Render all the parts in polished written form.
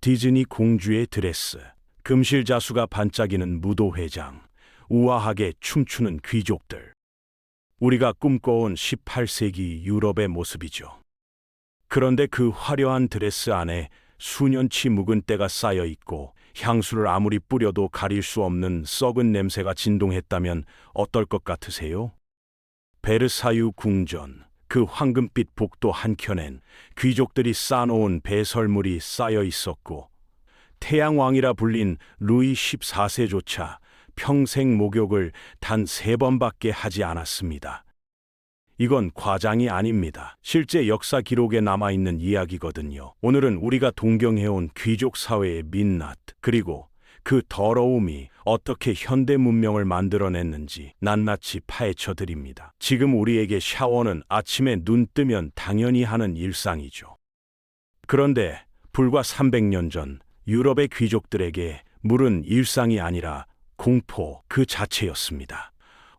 디즈니 공주의 드레스, 금실자수가 반짝이는 무도회장, 우아하게 춤추는 귀족들. 우리가 꿈꿔온 18세기 유럽의 모습이죠. 그런데 그 화려한 드레스 안에 수년치 묵은 때가 쌓여 있고 향수를 아무리 뿌려도 가릴 수 없는 썩은 냄새가 진동했다면 어떨 것 같으세요? 베르사유 궁전, 그 황금빛 복도 한켠엔 귀족들이 쌓아놓은 배설물이 쌓여 있었고 태양왕이라 불린 루이 14세조차 평생 목욕을 단 3번밖에 하지 않았습니다. 이건 과장이 아닙니다. 실제 역사 기록에 남아있는 이야기거든요. 오늘은 우리가 동경해온 귀족 사회의 민낯, 그리고 그 더러움이 어떻게 현대 문명을 만들어냈는지 낱낱이 파헤쳐 드립니다. 지금 우리에게 샤워는 아침에 눈 뜨면 당연히 하는 일상이죠. 그런데 불과 300년 전 유럽의 귀족들에게 물은 일상이 아니라 공포 그 자체였습니다.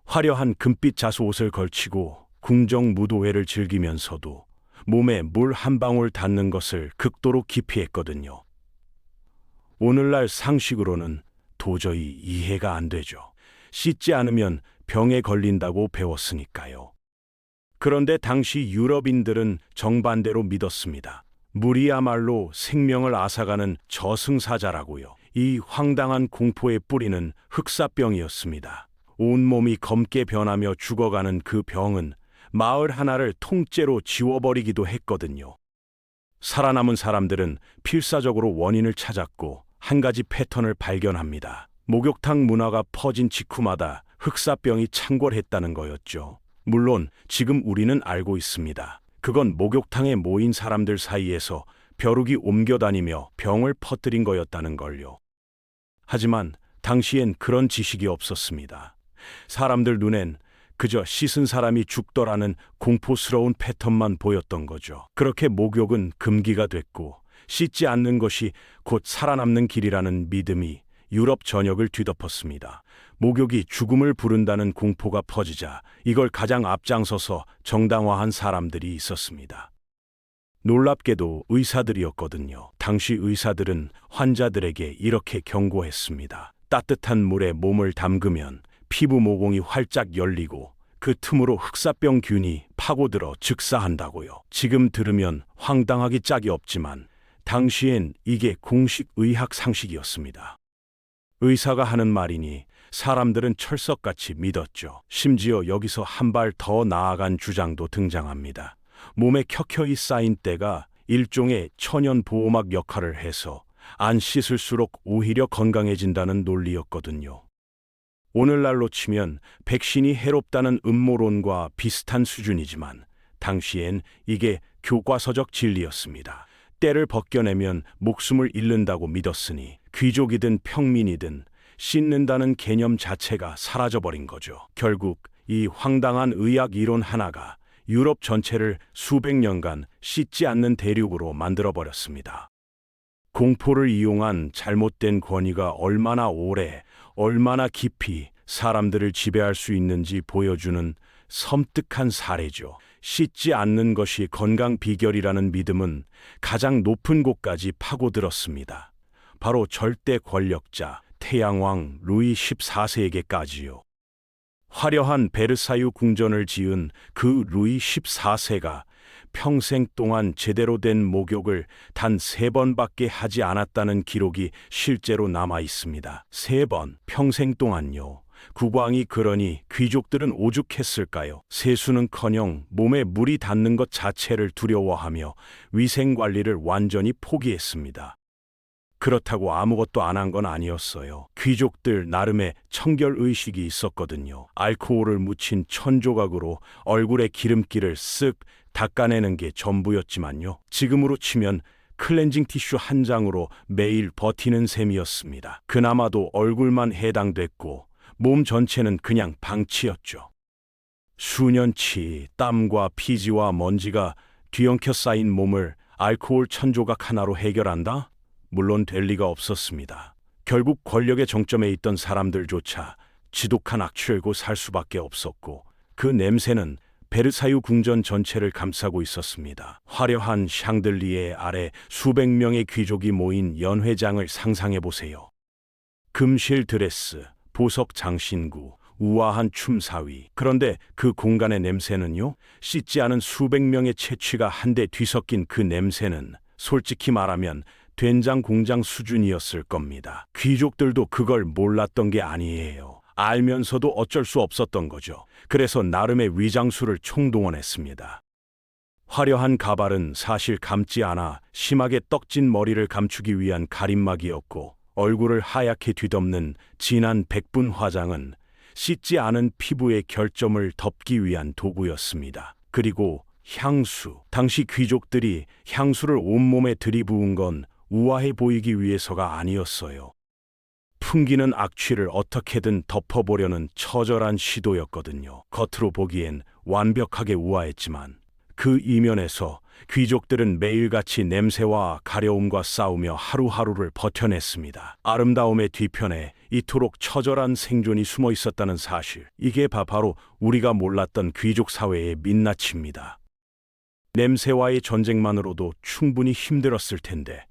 화려한 금빛 자수옷을 걸치고 궁정 무도회를 즐기면서도 몸에 물 한 방울 닿는 것을 극도로 기피했거든요. 오늘날 상식으로는 도저히 이해가 안 되죠. 씻지 않으면 병에 걸린다고 배웠으니까요. 그런데 당시 유럽인들은 정반대로 믿었습니다. 물이야말로 생명을 앗아가는 저승사자라고요. 이 황당한 공포의 뿌리는 흑사병이었습니다. 온몸이 검게 변하며 죽어가는 그 병은 마을 하나를 통째로 지워버리기도 했거든요. 살아남은 사람들은 필사적으로 원인을 찾았고 한 가지 패턴을 발견합니다. 목욕탕 문화가 퍼진 직후마다 흑사병이 창궐했다는 거였죠. 물론 지금 우리는 알고 있습니다. 그건 목욕탕에 모인 사람들 사이에서 벼룩이 옮겨다니며 병을 퍼뜨린 거였다는 걸요. 하지만 당시엔 그런 지식이 없었습니다. 사람들 눈엔 그저 씻은 사람이 죽더라는 공포스러운 패턴만 보였던 거죠. 그렇게 목욕은 금기가 됐고 씻지 않는 것이 곧 살아남는 길이라는 믿음이 유럽 전역을 뒤덮었습니다. 목욕이 죽음을 부른다는 공포가 퍼지자 이걸 가장 앞장서서 정당화한 사람들이 있었습니다. 놀랍게도 의사들이었거든요. 당시 의사들은 환자들에게 이렇게 경고했습니다. 따뜻한 물에 몸을 담그면 피부 모공이 활짝 열리고 그 틈으로 흑사병균이 파고들어 즉사한다고요. 지금 들으면 황당하기 짝이 없지만 당시엔 이게 공식 의학 상식이었습니다. 의사가 하는 말이니 사람들은 철석같이 믿었죠. 심지어 여기서 한 발 더 나아간 주장도 등장합니다. 몸에 켜켜이 쌓인 때가 일종의 천연 보호막 역할을 해서 안 씻을수록 오히려 건강해진다는 논리였거든요. 오늘날로 치면 백신이 해롭다는 음모론과 비슷한 수준이지만 당시엔 이게 교과서적 진리였습니다. 때를 벗겨내면 목숨을 잃는다고 믿었으니 귀족이든 평민이든 씻는다는 개념 자체가 사라져버린 거죠. 결국 이 황당한 의학 이론 하나가 유럽 전체를 수백 년간 씻지 않는 대륙으로 만들어버렸습니다. 공포를 이용한 잘못된 권위가 얼마나 오래, 얼마나 깊이 사람들을 지배할 수 있는지 보여주는 섬뜩한 사례죠. 씻지 않는 것이 건강 비결이라는 믿음은 가장 높은 곳까지 파고들었습니다. 바로 절대 권력자 태양왕 루이 14세에게까지요. 화려한 베르사유 궁전을 지은 그 루이 14세가 평생 동안 제대로 된 목욕을 단 3번밖에 하지 않았다는 기록이 실제로 남아 있습니다. 3번, 평생 동안요. 국왕이 그러니 귀족들은 오죽했을까요? 세수는커녕 몸에 물이 닿는 것 자체를 두려워하며 위생관리를 완전히 포기했습니다. 그렇다고 아무것도 안 한 건 아니었어요. 귀족들 나름의 청결의식이 있었거든요. 알코올을 묻힌 천조각으로 얼굴에 기름기를 쓱 닦아내는 게 전부였지만요. 지금으로 치면 클렌징 티슈 한 장으로 매일 버티는 셈이었습니다. 그나마도 얼굴만 해당됐고 몸 전체는 그냥 방치였죠. 수년치 땀과 피지와 먼지가 뒤엉켜 쌓인 몸을 알코올 천조각 하나로 해결한다? 물론 될 리가 없었습니다. 결국 권력의 정점에 있던 사람들조차 지독한 악취를 고 살 수밖에 없었고 그 냄새는 베르사유 궁전 전체를 감싸고 있었습니다. 화려한 샹들리에 아래 수백 명의 귀족이 모인 연회장을 상상해 보세요. 금실 드레스, 보석 장신구, 우아한 춤사위. 그런데 그 공간의 냄새는요? 씻지 않은 수백 명의 채취가 한데 뒤섞인 그 냄새는 솔직히 말하면 된장 공장 수준이었을 겁니다. 귀족들도 그걸 몰랐던 게 아니에요. 알면서도 어쩔 수 없었던 거죠. 그래서 나름의 위장술을 총동원했습니다. 화려한 가발은 사실 감지 않아 심하게 떡진 머리를 감추기 위한 가림막이었고, 얼굴을 하얗게 뒤덮는 진한 백분 화장은 씻지 않은 피부의 결점을 덮기 위한 도구였습니다. 그리고 향수. 당시 귀족들이 향수를 온몸에 들이부은 건 우아해 보이기 위해서가 아니었어요. 풍기는 악취를 어떻게든 덮어보려는 처절한 시도였거든요. 겉으로 보기엔 완벽하게 우아했지만 그 이면에서 귀족들은 매일같이 냄새와 가려움과 싸우며 하루하루를 버텨냈습니다. 아름다움의 뒤편에 이토록 처절한 생존이 숨어 있었다는 사실. 이게 바로 우리가 몰랐던 귀족 사회의 민낯입니다. 냄새와의 전쟁만으로도 충분히 힘들었을 텐데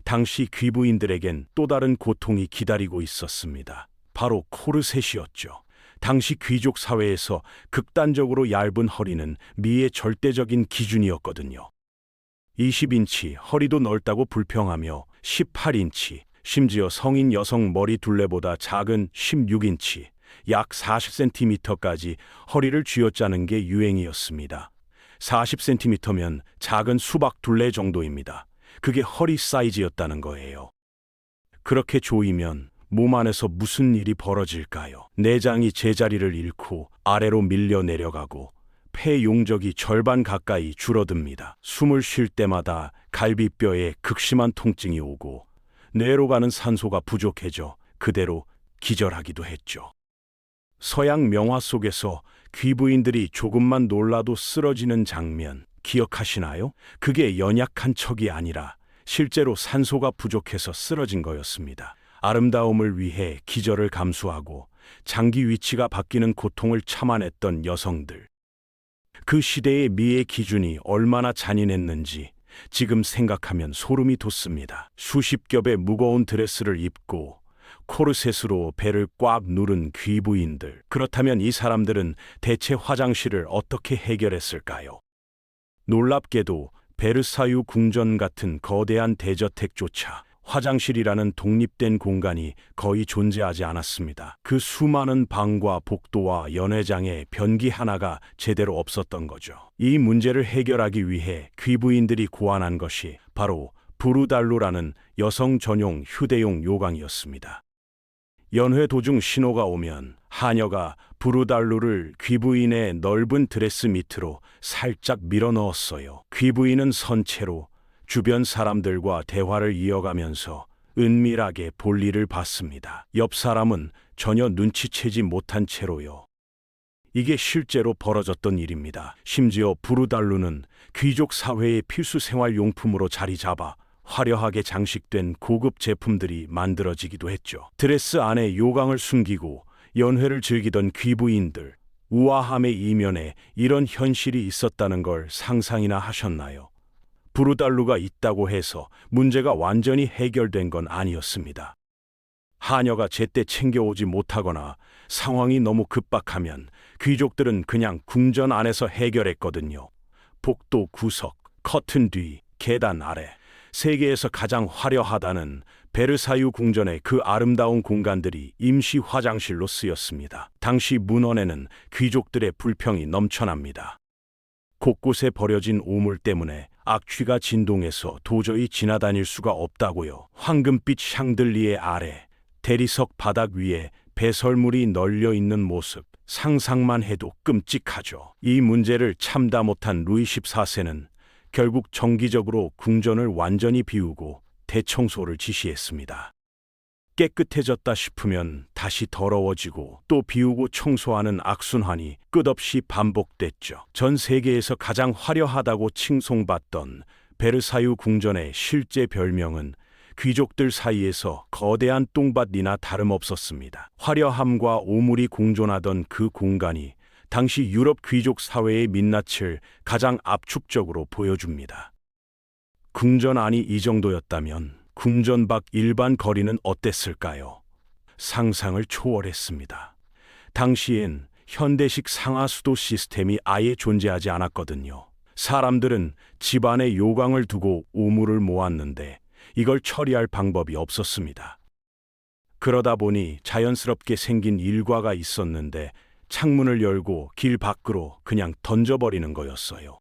당시 귀부인들에겐 또 다른 고통이 기다리고 있었습니다. 바로 코르셋이었죠. 당시 귀족 사회에서 극단적으로 얇은 허리는 미의 절대적인 기준이었거든요. 20인치, 허리도 넓다고 불평하며 18인치, 심지어 성인 여성 머리 둘레보다 작은 16인치, 약 40cm까지 허리를 쥐어짜는 게 유행이었습니다. 40cm면 작은 수박 둘레 정도입니다. 그게 허리 사이즈였다는 거예요. 그렇게 조이면 몸 안에서 무슨 일이 벌어질까요? 내장이 제자리를 잃고 아래로 밀려 내려가고 폐 용적이 절반 가까이 줄어듭니다. 숨을 쉴 때마다 갈비뼈에 극심한 통증이 오고 뇌로 가는 산소가 부족해져 그대로 기절하기도 했죠. 서양 명화 속에서 귀부인들이 조금만 놀라도 쓰러지는 장면 기억하시나요? 그게 연약한 척이 아니라 실제로 산소가 부족해서 쓰러진 거였습니다. 아름다움을 위해 기절을 감수하고 장기 위치가 바뀌는 고통을 참아냈던 여성들. 그 시대의 미의 기준이 얼마나 잔인했는지 지금 생각하면 소름이 돋습니다. 수십 겹의 무거운 드레스를 입고 코르셋으로 배를 꽉 누른 귀부인들. 그렇다면 이 사람들은 대체 화장실을 어떻게 해결했을까요? 놀랍게도 베르사유 궁전 같은 거대한 대저택조차 화장실이라는 독립된 공간이 거의 존재하지 않았습니다. 그 수많은 방과 복도와 연회장에 변기 하나가 제대로 없었던 거죠. 이 문제를 해결하기 위해 귀부인들이 고안한 것이 바로 부르달루라는 여성 전용 휴대용 요강이었습니다. 연회 도중 신호가 오면 하녀가 부르달루를 귀부인의 넓은 드레스 밑으로 살짝 밀어 넣었어요. 귀부인은 선체로 주변 사람들과 대화를 이어가면서 은밀하게 볼일을 봤습니다. 옆 사람은 전혀 눈치채지 못한 채로요. 이게 실제로 벌어졌던 일입니다. 심지어 부르달루는 귀족 사회의 필수 생활용품으로 자리 잡아 화려하게 장식된 고급 제품들이 만들어지기도 했죠. 드레스 안에 요강을 숨기고 연회를 즐기던 귀부인들, 우아함의 이면에 이런 현실이 있었다는 걸 상상이나 하셨나요? 부르달루가 있다고 해서 문제가 완전히 해결된 건 아니었습니다. 하녀가 제때 챙겨오지 못하거나 상황이 너무 급박하면 귀족들은 그냥 궁전 안에서 해결했거든요. 복도 구석, 커튼 뒤, 계단 아래, 세계에서 가장 화려하다는 베르사유 궁전의 그 아름다운 공간들이 임시 화장실로 쓰였습니다. 당시 문헌에는 귀족들의 불평이 넘쳐납니다. 곳곳에 버려진 오물 때문에 악취가 진동해서 도저히 지나다닐 수가 없다고요. 황금빛 샹들리에 아래, 대리석 바닥 위에 배설물이 널려 있는 모습, 상상만 해도 끔찍하죠. 이 문제를 참다 못한 루이 14세는 결국 정기적으로 궁전을 완전히 비우고 대청소를 지시했습니다. 깨끗해졌다 싶으면 다시 더러워지고 또 비우고 청소하는 악순환이 끝없이 반복됐죠. 전 세계에서 가장 화려하다고 칭송받던 베르사유 궁전의 실제 별명은 귀족들 사이에서 거대한 똥밭이나 다름없었습니다. 화려함과 오물이 공존하던 그 공간이 당시 유럽 귀족 사회의 민낯을 가장 압축적으로 보여줍니다. 궁전 안이 이 정도였다면 궁전 밖 일반 거리는 어땠을까요? 상상을 초월했습니다. 당시엔 현대식 상하수도 시스템이 아예 존재하지 않았거든요. 사람들은 집안에 요강을 두고 우물을 모았는데 이걸 처리할 방법이 없었습니다. 그러다 보니 자연스럽게 생긴 일과가 있었는데 창문을 열고 길 밖으로 그냥 던져버리는 거였어요.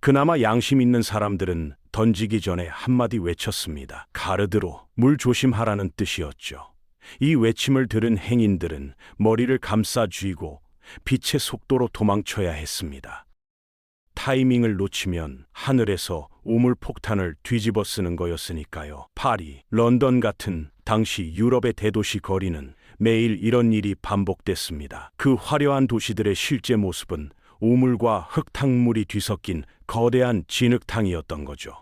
그나마 양심 있는 사람들은 던지기 전에 한마디 외쳤습니다. 가르드로, 물 조심하라는 뜻이었죠. 이 외침을 들은 행인들은 머리를 감싸 쥐고 빛의 속도로 도망쳐야 했습니다. 타이밍을 놓치면 하늘에서 우물폭탄을 뒤집어 쓰는 거였으니까요. 파리, 런던 같은 당시 유럽의 대도시 거리는 매일 이런 일이 반복됐습니다. 그 화려한 도시들의 실제 모습은 우물과 흙탕물이 뒤섞인 거대한 진흙탕이었던 거죠.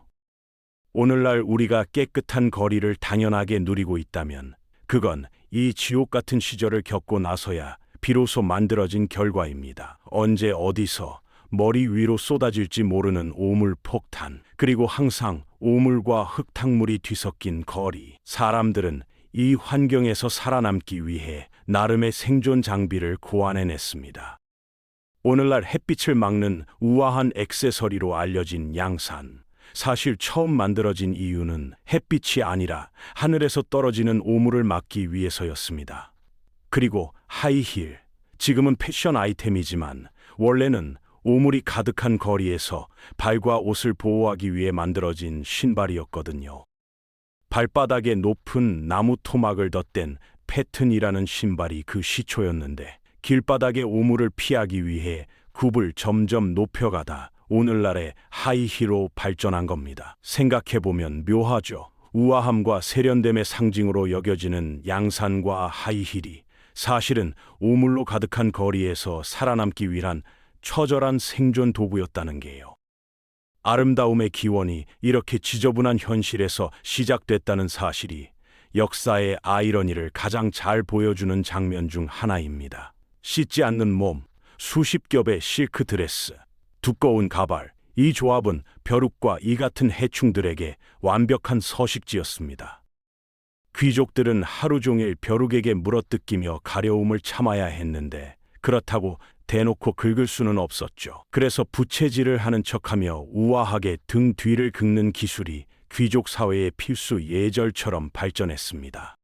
오늘날 우리가 깨끗한 거리를 당연하게 누리고 있다면 그건 이 지옥 같은 시절을 겪고 나서야 비로소 만들어진 결과입니다. 언제 어디서 머리 위로 쏟아질지 모르는 우물폭탄, 그리고 항상 우물과 흙탕물이 뒤섞인 거리. 사람들은 이 환경에서 살아남기 위해 나름의 생존 장비를 고안해냈습니다. 오늘날 햇빛을 막는 우아한 액세서리로 알려진 양산. 사실 처음 만들어진 이유는 햇빛이 아니라 하늘에서 떨어지는 오물을 막기 위해서였습니다. 그리고 하이힐, 지금은 패션 아이템이지만 원래는 오물이 가득한 거리에서 발과 옷을 보호하기 위해 만들어진 신발이었거든요. 발바닥에 높은 나무 토막을 덧댄 패튼이라는 신발이 그 시초였는데 길바닥의 오물을 피하기 위해 굽을 점점 높여가다 오늘날의 하이힐로 발전한 겁니다. 생각해보면 묘하죠. 우아함과 세련됨의 상징으로 여겨지는 양산과 하이힐이 사실은 오물로 가득한 거리에서 살아남기 위한 처절한 생존 도구였다는 게요. 아름다움의 기원이 이렇게 지저분한 현실에서 시작됐다는 사실이 역사의 아이러니를 가장 잘 보여주는 장면 중 하나입니다. 씻지 않는 몸, 수십 겹의 실크 드레스, 두꺼운 가발, 이 조합은 벼룩과 이 같은 해충들에게 완벽한 서식지였습니다. 귀족들은 하루 종일 벼룩에게 물어뜯기며 가려움을 참아야 했는데 그렇다고 대놓고 긁을 수는 없었죠. 그래서 부채질을 하는 척하며 우아하게 등 뒤를 긁는 기술이 귀족 사회의 필수 예절처럼 발전했습니다.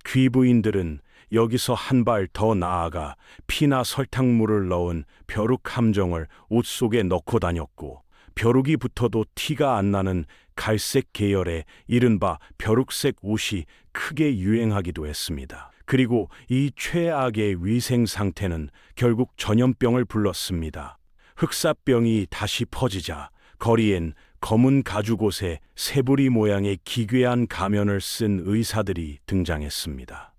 귀부인들은 여기서 한 발 더 나아가 피나 설탕물을 넣은 벼룩 함정을 옷 속에 넣고 다녔고 벼룩이 붙어도 티가 안 나는 갈색 계열의 이른바 벼룩색 옷이 크게 유행하기도 했습니다. 그리고 이 최악의 위생 상태는 결국 전염병을 불렀습니다. 흑사병이 다시 퍼지자 거리엔 검은 가죽옷에 새부리 모양의 기괴한 가면을 쓴 의사들이 등장했습니다.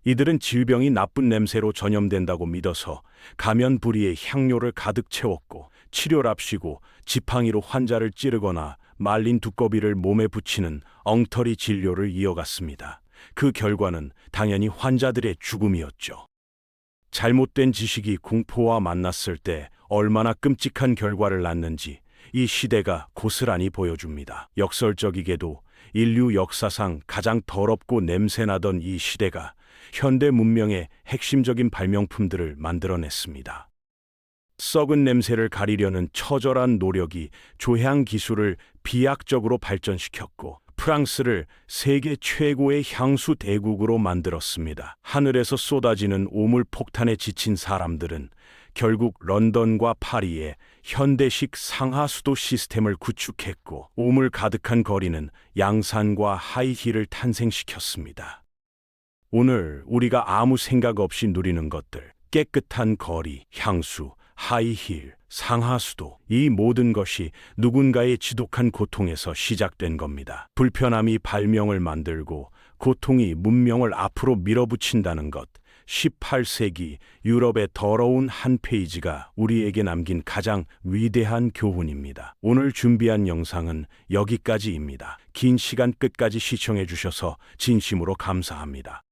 이들은 질병이 나쁜 냄새로 전염된다고 믿어서 가면 부리에 향료를 가득 채웠고 치료랍시고 지팡이로 환자를 찌르거나 말린 두꺼비를 몸에 붙이는 엉터리 진료를 이어갔습니다. 그 결과는 당연히 환자들의 죽음이었죠. 잘못된 지식이 공포와 만났을 때 얼마나 끔찍한 결과를 낳는지 이 시대가 고스란히 보여줍니다. 역설적이게도 인류 역사상 가장 더럽고 냄새나던 이 시대가 현대 문명의 핵심적인 발명품들을 만들어냈습니다. 썩은 냄새를 가리려는 처절한 노력이 조향 기술을 비약적으로 발전시켰고 프랑스를 세계 최고의 향수 대국으로 만들었습니다. 하늘에서 쏟아지는 오물 폭탄에 지친 사람들은 결국 런던과 파리에 현대식 상하수도 시스템을 구축했고 오물 가득한 거리는 양산과 하이힐을 탄생시켰습니다. 오늘 우리가 아무 생각 없이 누리는 것들, 깨끗한 거리, 향수, 하이힐, 상하수도, 이 모든 것이 누군가의 지독한 고통에서 시작된 겁니다. 불편함이 발명을 만들고 고통이 문명을 앞으로 밀어붙인다는 것, 18세기 유럽의 더러운 한 페이지가 우리에게 남긴 가장 위대한 교훈입니다. 오늘 준비한 영상은 여기까지입니다. 긴 시간 끝까지 시청해 주셔서 진심으로 감사합니다.